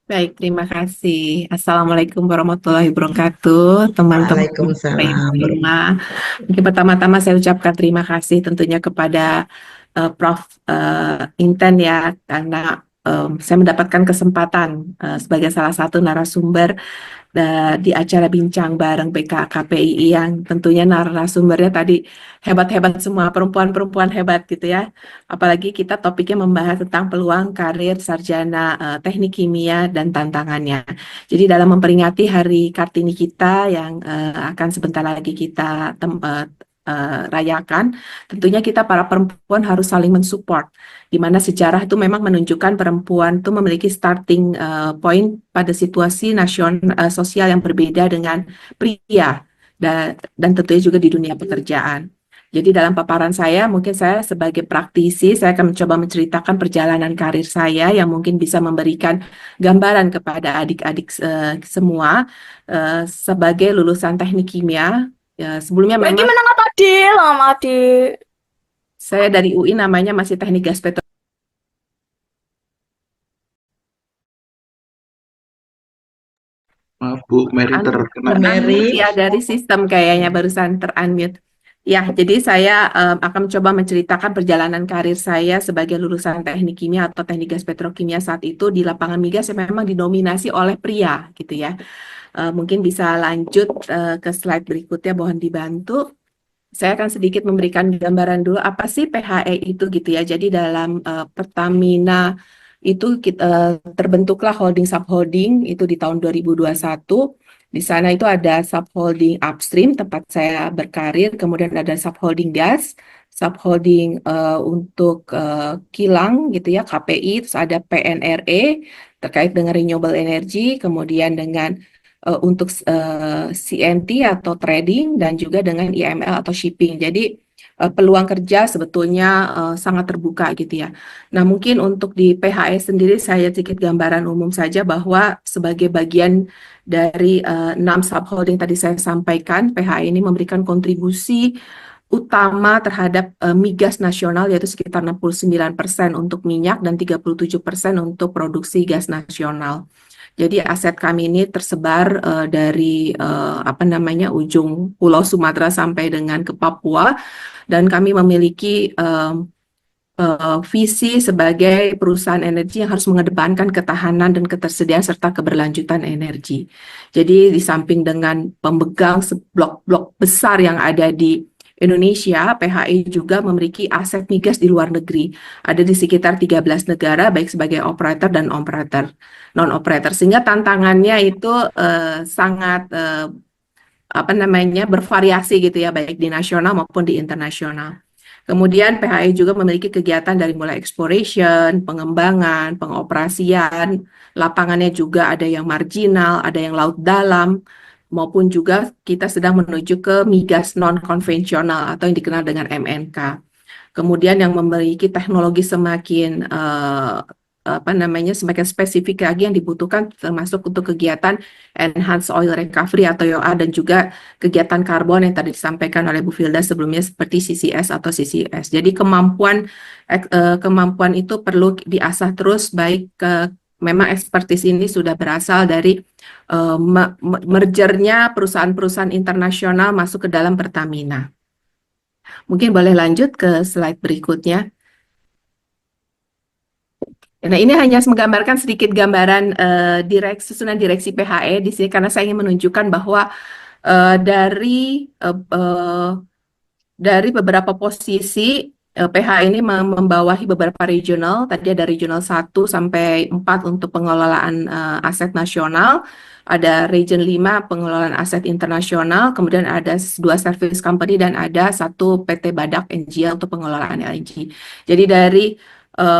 Baik, terima kasih. Assalamualaikum warahmatullahi wabarakatuh, teman-teman Waalaikumsalam. semua. Mungkin pertama-tama saya ucapkan terima kasih tentunya kepada Prof. Inten ya, karena saya mendapatkan kesempatan sebagai salah satu narasumber di acara bincang bareng BKKPII yang tentunya narasumbernya tadi hebat-hebat semua, perempuan-perempuan hebat gitu ya. Apalagi kita topiknya membahas tentang peluang karir sarjana teknik kimia dan tantangannya. Jadi dalam memperingati Hari Kartini kita yang akan sebentar lagi kita rayakan, tentunya kita para perempuan harus saling mensupport di mana sejarah itu memang menunjukkan perempuan itu memiliki starting point pada situasi sosial yang berbeda dengan pria dan tentunya juga di dunia pekerjaan. Jadi dalam paparan saya, mungkin saya sebagai praktisi, saya akan mencoba menceritakan perjalanan karir saya yang mungkin bisa memberikan gambaran kepada adik-adik semua sebagai lulusan teknik kimia. Ya, sebelumnya Ya memang gimana nggak tadi lama adik? saya dari UI namanya masih teknik gas Maaf Bu Mary terkena. Bu Unmute Mary, ya dari sistem kayaknya barusan terunmute. Ya, jadi saya akan mencoba menceritakan perjalanan karir saya sebagai lulusan teknik kimia atau teknik gas petrokimia saat itu di lapangan migas yang memang didominasi oleh pria gitu ya. Mungkin bisa lanjut ke slide berikutnya, mohon dibantu. Saya akan sedikit memberikan gambaran dulu apa sih PHE itu gitu ya. Jadi dalam Pertamina itu terbentuklah holding subholding itu di tahun 2021. Di sana itu ada subholding upstream tempat saya berkarir, kemudian ada subholding gas, subholding untuk kilang gitu ya KPI, terus ada PNRE terkait dengan renewable energy, kemudian dengan untuk CNT atau trading dan juga dengan IML atau shipping. Jadi peluang kerja sebetulnya sangat terbuka gitu ya. Nah, mungkin untuk di PHE sendiri saya sedikit gambaran umum saja bahwa sebagai bagian dari 6 subholding tadi saya sampaikan, PHE ini memberikan kontribusi utama terhadap migas nasional yaitu sekitar 69% untuk minyak dan 37% untuk produksi gas nasional. Jadi aset kami ini tersebar dari apa namanya ujung Pulau Sumatera sampai dengan ke Papua dan kami memiliki visi sebagai perusahaan energi yang harus mengedepankan ketahanan dan ketersediaan serta keberlanjutan energi. Jadi di samping dengan pemegang blok-blok besar yang ada di Indonesia, PHI juga memiliki aset migas di luar negeri. Ada di sekitar 13 negara, baik sebagai operator dan operator, non-operator. Sehingga tantangannya itu sangat apa namanya bervariasi gitu ya, baik di nasional maupun di internasional. Kemudian PHI juga memiliki kegiatan dari mulai exploration, pengembangan, pengoperasian, lapangannya juga ada yang marginal, ada yang laut dalam, maupun juga kita sedang menuju ke migas non-konvensional atau yang dikenal dengan MNK. Kemudian yang memiliki teknologi semakin apa namanya semakin spesifik lagi yang dibutuhkan termasuk untuk kegiatan enhanced oil recovery atau EOR dan juga kegiatan karbon yang tadi disampaikan oleh Bu Filda sebelumnya seperti CCS atau CCS. Jadi kemampuan itu perlu diasah terus baik ke memang ekspertis ini sudah berasal dari mergernya perusahaan-perusahaan internasional masuk ke dalam Pertamina. Mungkin boleh lanjut ke slide berikutnya. Nah, ini hanya menggambarkan sedikit gambaran susunan direksi PHE di sini karena saya ingin menunjukkan bahwa eh, dari eh, eh, dari beberapa posisi PH ini membawahi beberapa regional, tadi ada regional 1 sampai 4 untuk pengelolaan aset nasional, ada region 5 pengelolaan aset internasional, kemudian ada 2 service company dan ada 1 PT Badak NGL untuk pengelolaan LNG. Jadi dari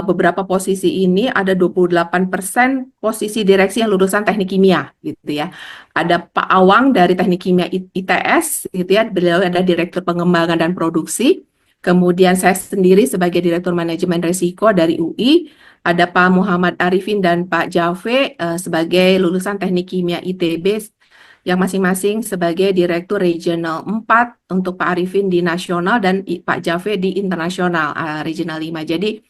beberapa posisi ini ada 28% posisi direksi yang lulusan teknik kimia gitu ya. Ada Pak Awang dari Teknik Kimia ITS, gitu ya. Beliau ada Direktur Pengembangan dan Produksi. Kemudian saya sendiri sebagai Direktur Manajemen Risiko dari UI. Ada Pak Muhammad Arifin dan Pak Jave sebagai lulusan Teknik Kimia ITB yang masing-masing sebagai Direktur Regional 4 untuk Pak Arifin di nasional dan Pak Jave di internasional Regional 5. Jadi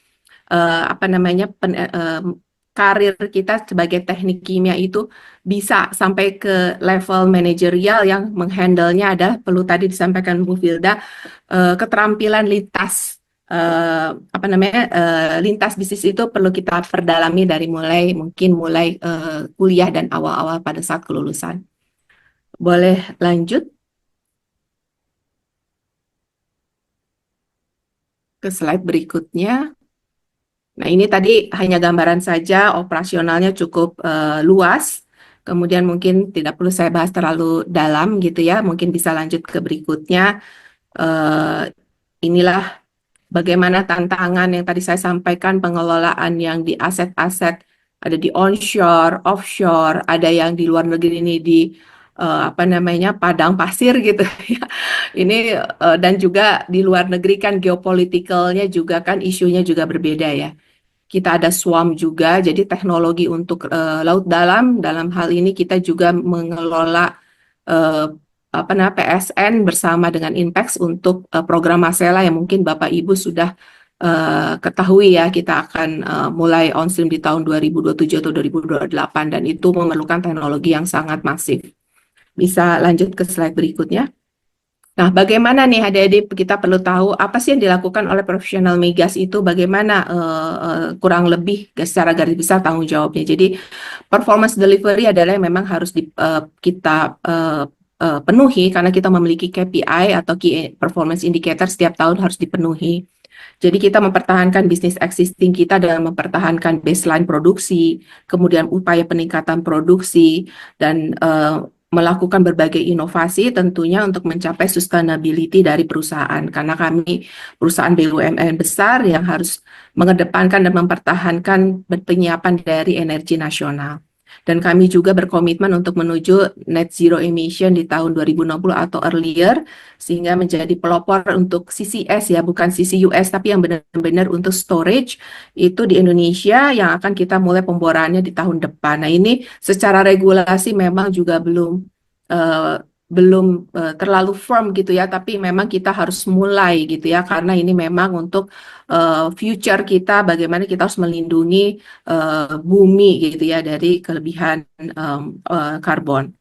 apa namanya karir kita sebagai teknik kimia itu bisa sampai ke level manajerial yang menghandle-nya ada perlu tadi disampaikan Bu Filda keterampilan lintas apa namanya lintas bisnis itu perlu kita perdalami dari mulai kuliah dan awal-awal pada saat kelulusan. Boleh lanjut ke slide berikutnya. Nah, ini tadi hanya gambaran saja, operasionalnya cukup luas. Kemudian mungkin tidak perlu saya bahas terlalu dalam gitu ya. Mungkin bisa lanjut ke berikutnya. Inilah bagaimana tantangan yang tadi saya sampaikan, pengelolaan yang di aset-aset ada di onshore, offshore, ada yang di luar negeri ini di apa namanya padang pasir gitu ya. Ini dan juga di luar negeri kan geopolitikalnya juga kan isunya juga berbeda ya. Kita ada SWAM juga, jadi teknologi untuk laut dalam hal ini kita juga mengelola eh, apa namanya PSN bersama dengan Inpex untuk program Masela yang mungkin Bapak Ibu sudah ketahui ya, kita akan mulai on stream di tahun 2027 atau 2028 dan itu memerlukan teknologi yang sangat masif. Bisa lanjut ke slide berikutnya. Nah, bagaimana nih adik-adik kita perlu tahu apa sih yang dilakukan oleh profesional migas itu, bagaimana kurang lebih secara garis besar tanggung jawabnya. Jadi performance delivery adalah yang memang harus kita penuhi karena kita memiliki KPI atau Key Performance Indicator setiap tahun harus dipenuhi. Jadi kita mempertahankan bisnis existing kita dengan mempertahankan baseline produksi, kemudian upaya peningkatan produksi, dan melakukan berbagai inovasi tentunya untuk mencapai sustainability dari perusahaan. Karena kami perusahaan BUMN besar yang harus mengedepankan dan mempertahankan penyiapan dari energi nasional. Dan kami juga berkomitmen untuk menuju net zero emission di tahun 2060 atau earlier, sehingga menjadi pelopor untuk CCS ya, bukan CCUS, tapi yang benar-benar untuk storage itu di Indonesia yang akan kita mulai pemborannya di tahun depan. Nah ini secara regulasi memang juga belum terlalu firm gitu ya, tapi memang kita harus mulai gitu ya, karena ini memang untuk future kita, bagaimana kita harus melindungi bumi gitu ya dari kelebihan karbon.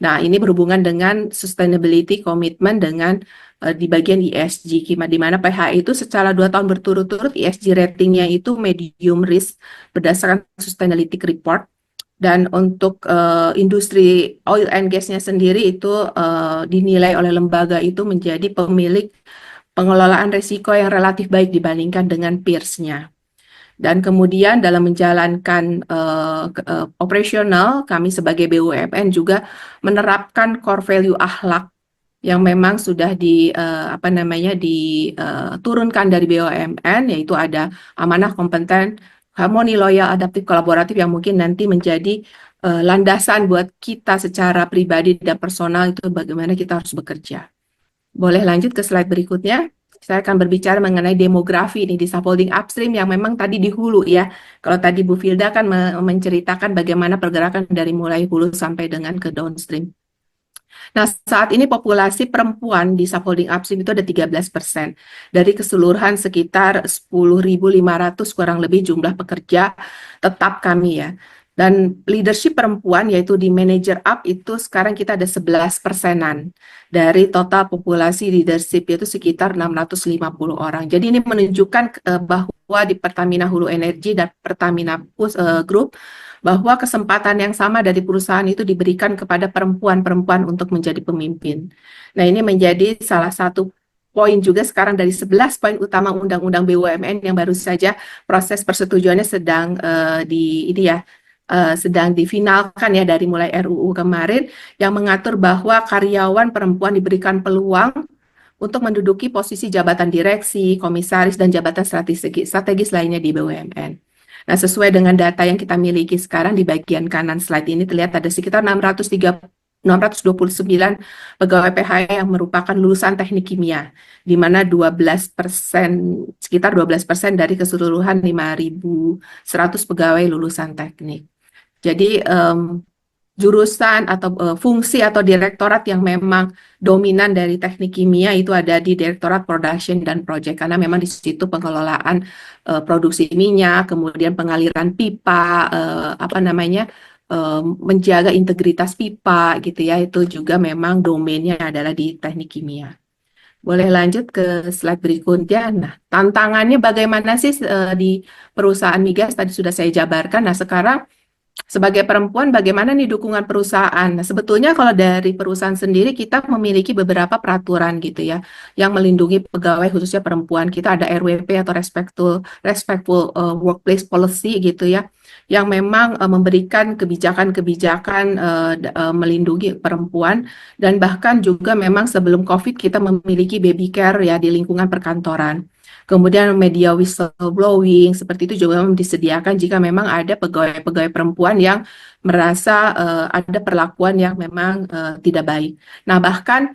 Nah, ini berhubungan dengan sustainability commitment dengan di bagian ESG, di mana PHI itu secara 2 tahun berturut-turut ESG ratingnya itu medium risk berdasarkan Sustainalytics Report. Dan untuk industri oil and gas-nya sendiri itu dinilai oleh lembaga itu menjadi pemilik pengelolaan risiko yang relatif baik dibandingkan dengan peers-nya. Dan kemudian dalam menjalankan operasional, kami sebagai BUMN juga menerapkan core value akhlak yang memang sudah diturunkan dari BUMN, yaitu ada amanah, kompeten, harmoni, loyal, adaptif, kolaboratif yang mungkin nanti menjadi landasan buat kita secara pribadi dan personal itu bagaimana kita harus bekerja. Boleh lanjut ke slide berikutnya. Saya akan berbicara mengenai demografi ini di subholding upstream yang memang tadi di hulu ya. Kalau tadi Bu Filda kan menceritakan bagaimana pergerakan dari mulai hulu sampai dengan ke downstream. Nah, saat ini populasi perempuan di subholding upstream itu ada 13%. Dari keseluruhan sekitar 10.500 kurang lebih jumlah pekerja tetap kami ya. Dan leadership perempuan yaitu di manager up itu sekarang kita ada 11%-an dari total populasi leadership yaitu sekitar 650 orang. Jadi ini menunjukkan bahwa di Pertamina Hulu Energi dan Pertamina Group bahwa kesempatan yang sama dari perusahaan itu diberikan kepada perempuan-perempuan untuk menjadi pemimpin. Nah, ini menjadi salah satu poin juga sekarang dari 11 poin utama Undang-Undang BUMN yang baru saja proses persetujuannya sedang sedang difinalkan ya dari mulai RUU kemarin yang mengatur bahwa karyawan perempuan diberikan peluang untuk menduduki posisi jabatan direksi, komisaris, dan jabatan strategis lainnya di BUMN. Nah, sesuai dengan data yang kita miliki sekarang di bagian kanan slide ini terlihat ada sekitar 629 pegawai PHI yang merupakan lulusan teknik kimia, di mana 12%, sekitar 12% dari keseluruhan 5.100 pegawai lulusan teknik. Jadi jurusan atau fungsi atau direktorat yang memang dominan dari teknik kimia itu ada di Direktorat Production dan Project, karena memang di situ pengelolaan produksi minyak, kemudian pengaliran pipa, menjaga integritas pipa gitu ya, itu juga memang domainnya adalah di teknik kimia. Boleh lanjut ke slide berikutnya. Nah, tantangannya bagaimana sih di perusahaan migas tadi sudah saya jabarkan. Nah, sekarang sebagai perempuan, bagaimana nih dukungan perusahaan? Nah, sebetulnya kalau dari perusahaan sendiri kita memiliki beberapa peraturan gitu ya, yang melindungi pegawai khususnya perempuan. Kita ada RWP atau Respectful Workplace Policy gitu ya, yang memang memberikan kebijakan-kebijakan melindungi perempuan, dan bahkan juga memang sebelum COVID kita memiliki baby care ya di lingkungan perkantoran. Kemudian media whistleblowing seperti itu juga memang disediakan jika memang ada pegawai-pegawai perempuan yang merasa ada perlakuan yang memang tidak baik. Nah, bahkan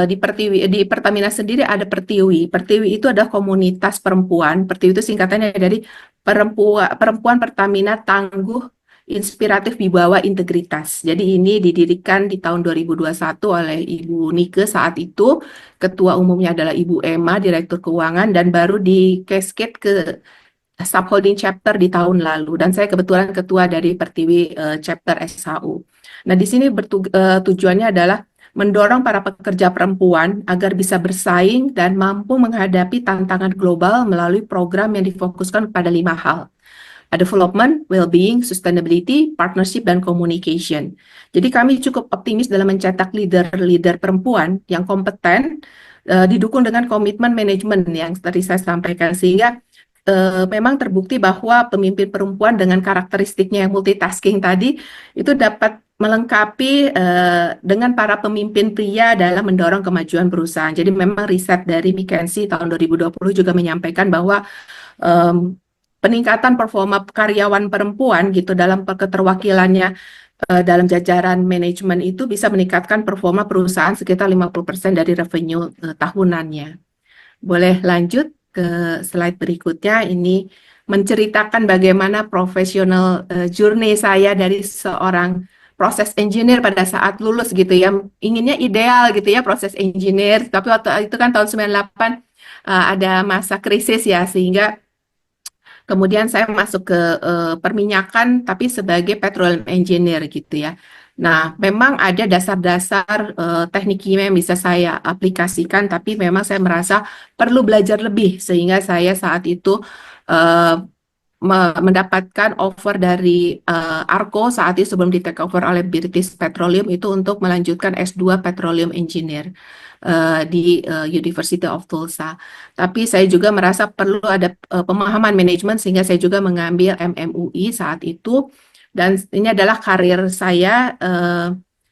di Pertamina sendiri ada Pertiwi. Pertiwi itu adalah komunitas perempuan. Pertiwi itu singkatannya dari Perempuan Pertamina Tangguh Inspiratif Wibawa Integritas. Jadi ini didirikan di tahun 2021 oleh Ibu Nike saat itu. Ketua umumnya adalah Ibu Emma, Direktur Keuangan, dan baru di cascade ke subholding chapter di tahun lalu. Dan saya kebetulan ketua dari Pertiwi chapter SHU. Nah, di sini tujuannya adalah mendorong para pekerja perempuan agar bisa bersaing dan mampu menghadapi tantangan global melalui program yang difokuskan pada 5 hal. Development, well-being, sustainability, partnership, dan communication. Jadi kami cukup optimis dalam mencetak leader-leader perempuan yang kompeten, didukung dengan komitmen manajemen yang tadi saya sampaikan, sehingga memang terbukti bahwa pemimpin perempuan dengan karakteristiknya yang multitasking tadi itu dapat melengkapi dengan para pemimpin pria dalam mendorong kemajuan perusahaan. Jadi memang riset dari McKinsey tahun 2020 juga menyampaikan bahwa peningkatan performa karyawan perempuan gitu dalam keterwakilannya dalam jajaran manajemen itu bisa meningkatkan performa perusahaan sekitar 50% dari revenue tahunannya. Boleh lanjut ke slide berikutnya. Ini menceritakan bagaimana profesional journey saya dari seorang proses engineer pada saat lulus gitu ya. Inginnya ideal gitu ya proses engineer, tapi waktu itu kan tahun 98 ada masa krisis ya, sehingga kemudian saya masuk ke perminyakan tapi sebagai petroleum engineer gitu ya. Nah, memang ada dasar-dasar teknik kimia yang bisa saya aplikasikan, tapi memang saya merasa perlu belajar lebih, sehingga saya saat itu eh, mendapatkan offer dari Arco saat itu sebelum di take over oleh British Petroleum itu untuk melanjutkan S2 Petroleum Engineer di University of Tulsa. Tapi saya juga merasa perlu ada pemahaman manajemen, sehingga saya juga mengambil MMUI saat itu. Dan ini adalah karir saya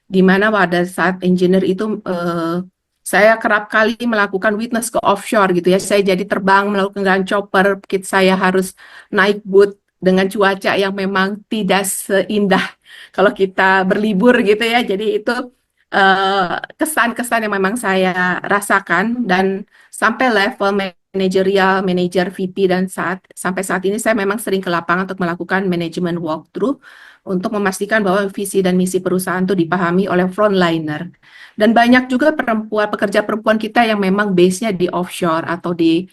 di mana pada saat engineer itu saya kerap kali melakukan witness ke offshore gitu ya. Saya jadi terbang melakukan chopper, saya harus naik boat dengan cuaca yang memang tidak seindah kalau kita berlibur gitu ya. Jadi itu kesan-kesan yang memang saya rasakan, dan sampai level manajerial, manager VP, dan sampai saat ini saya memang sering ke lapangan untuk melakukan manajemen walkthrough untuk memastikan bahwa visi dan misi perusahaan itu dipahami oleh frontliner. Dan banyak juga pekerja perempuan kita yang memang base-nya di offshore atau di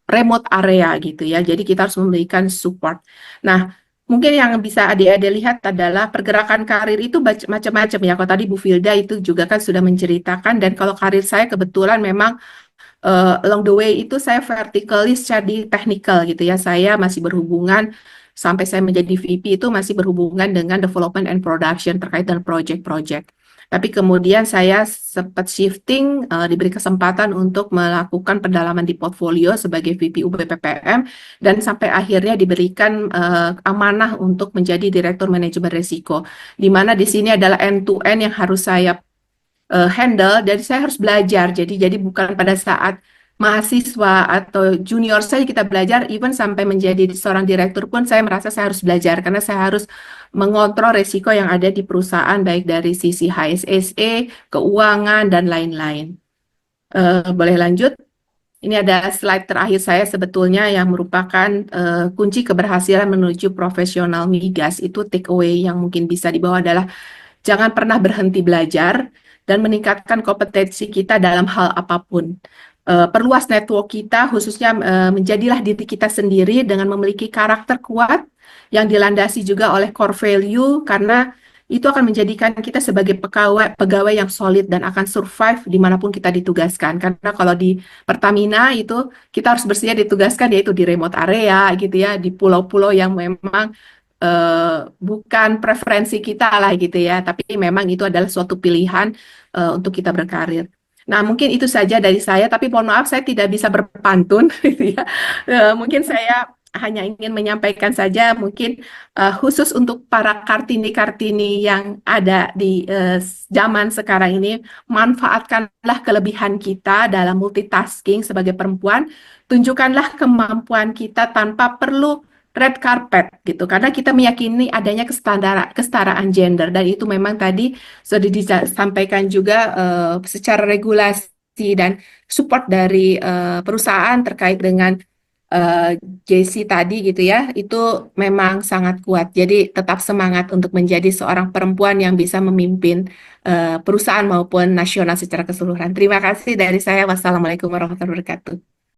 remote area gitu ya. Jadi kita harus memberikan support. Nah, mungkin yang bisa adik-adik lihat adalah pergerakan karir itu macam-macam ya. Kalau tadi Bu Filda itu juga kan sudah menceritakan, dan kalau karir saya kebetulan memang along the way itu saya vertically jadi technical gitu ya. Saya masih berhubungan sampai saya menjadi VP itu masih berhubungan dengan development and production terkait dengan project-project. Tapi kemudian saya sempat shifting, diberi kesempatan untuk melakukan pendalaman di portfolio sebagai VP UBPPM, dan sampai akhirnya diberikan amanah untuk menjadi Direktur Manajemen Risiko, di mana di sini adalah end-to-end yang harus saya handle, dan saya harus belajar. Jadi bukan pada saat mahasiswa atau junior saja kita belajar, even sampai menjadi seorang direktur pun saya merasa saya harus belajar, karena saya harus mengontrol resiko yang ada di perusahaan, baik dari sisi HSSE, keuangan, dan lain-lain. Boleh lanjut? Ini ada slide terakhir saya sebetulnya yang merupakan kunci keberhasilan menuju profesional migas. Itu take away yang mungkin bisa dibawa adalah jangan pernah berhenti belajar dan meningkatkan kompetensi kita dalam hal apapun. Perluas network kita, khususnya menjadilah diri kita sendiri dengan memiliki karakter kuat yang dilandasi juga oleh core value, karena itu akan menjadikan kita sebagai pegawai yang solid dan akan survive dimanapun kita ditugaskan. Karena kalau di Pertamina itu kita harus bersedia ditugaskan yaitu di remote area gitu ya, di pulau-pulau yang memang bukan preferensi kita lah gitu ya, tapi memang itu adalah suatu pilihan untuk kita berkarir. Nah, mungkin itu saja dari saya, tapi mohon maaf saya tidak bisa berpantun gitu ya. Mungkin saya hanya ingin menyampaikan saja, mungkin khusus untuk para Kartini-Kartini yang ada di zaman sekarang ini, manfaatkanlah kelebihan kita dalam multitasking sebagai perempuan, tunjukkanlah kemampuan kita tanpa perlu red carpet gitu, karena kita meyakini adanya kesetaraan gender, dan itu memang tadi sudah disampaikan juga secara regulasi dan support dari perusahaan terkait dengan JC tadi gitu ya, itu memang sangat kuat. Jadi tetap semangat untuk menjadi seorang perempuan yang bisa memimpin perusahaan maupun nasional secara keseluruhan. Terima kasih dari saya. Wassalamualaikum warahmatullahi wabarakatuh.